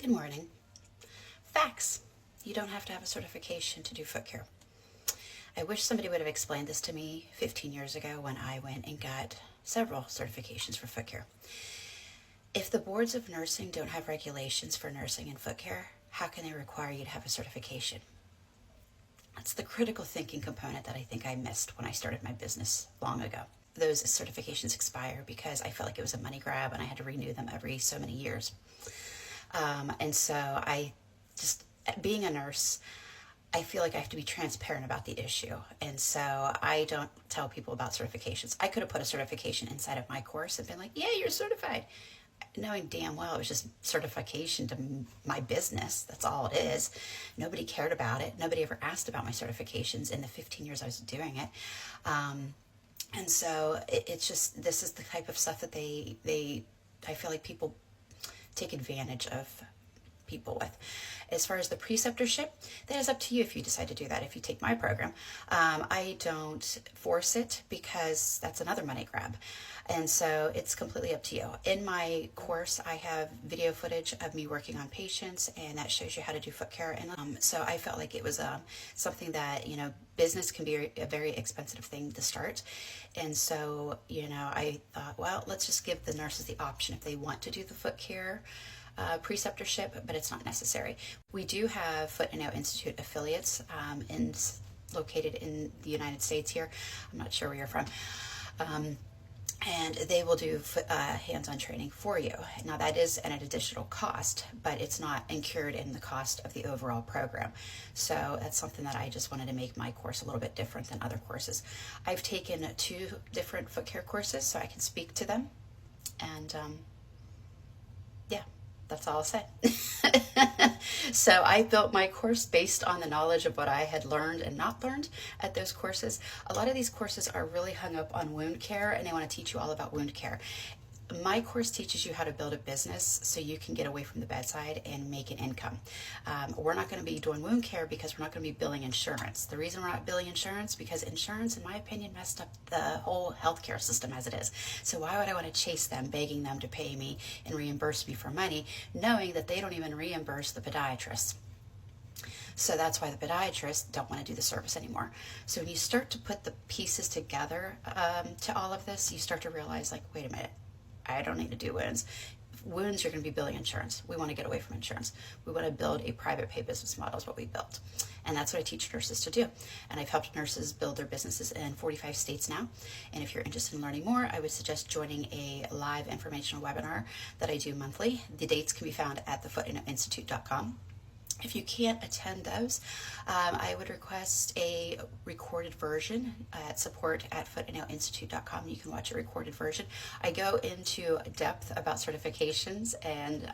Good morning. Facts. You don't have to have a certification to do foot care. I wish somebody would have explained this to me 15 years ago when I went and got several certifications for foot care. If the boards of nursing don't have regulations for nursing and foot care, how can they require you to have a certification? That's the critical thinking component that I think I missed when I started my business long ago. Those certifications expire because I felt like it was a money grab and I had to renew them every so many years. And so being a nurse, I feel like I have to be transparent about the issue. And so I don't tell people about certifications. I could have put a certification inside of my course and been like, yeah, you're certified. Knowing damn well it was just certification to my business. That's all it is. Nobody cared about it. Nobody ever asked about my certifications in the 15 years I was doing it. And so it's just, this is the type of stuff that I feel like people take advantage of people with. As far as the preceptorship, that is up to you if you decide to do that. If you take my program, I don't force it because that's another money grab. And so it's completely up to you. In my course, I have video footage of me working on patients, and that shows you how to do foot care. And so I felt like it was something that, business can be a very expensive thing to start. And so, I thought, well, let's just give the nurses the option if they want to do the foot care preceptorship, but it's not necessary. We do have Foot and Nail Institute affiliates located in the United States here. I'm not sure where you're from. And they will do hands-on training for you. Now that is at an additional cost, but it's not incurred in the cost of the overall program. So that's something that I just wanted to make my course a little bit different than other courses. I've taken 2 different foot care courses so I can speak to them. And yeah, that's all I'll say. So I built my course based on the knowledge of what I had learned and not learned at those courses. A lot of these courses are really hung up on wound care, and they want to teach you all about wound care. My course teaches you how to build a business so you can get away from the bedside and make an income. We're not going to be doing wound care because we're not going to be billing insurance. The reason we're not billing insurance, because insurance, in my opinion, messed up the whole healthcare system as it is. So why would I want to chase them, begging them to pay me and reimburse me for money, knowing that they don't even reimburse the podiatrists? So that's why the podiatrists don't want to do the service anymore. So when you start to put the pieces together to all of this, you start to realize, like, wait a minute, I don't need to do wounds. Wounds, you're going to be billing insurance. We want to get away from insurance. We want to build a private pay business model is what we built. And that's what I teach nurses to do. And I've helped nurses build their businesses in 45 states now. And if you're interested in learning more, I would suggest joining a live informational webinar that I do monthly. The dates can be found at thefootinstitute.com. If you can't attend those, I would request a recorded version at support@footandnailinstitute.com. You can watch a recorded version. I go into depth about certifications and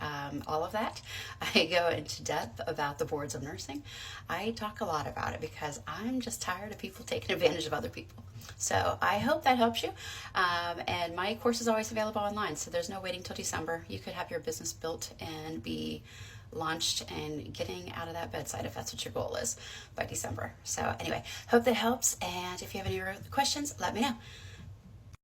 all of that. I go into depth about the boards of nursing. I talk a lot about it because I'm just tired of people taking advantage of other people. So I hope that helps you. And my course is always available online, so there's no waiting till December. You could have your business built and be launched and getting out of that bedside if that's what your goal is by December. So anyway, hope that helps. And if you have any other questions, let me know.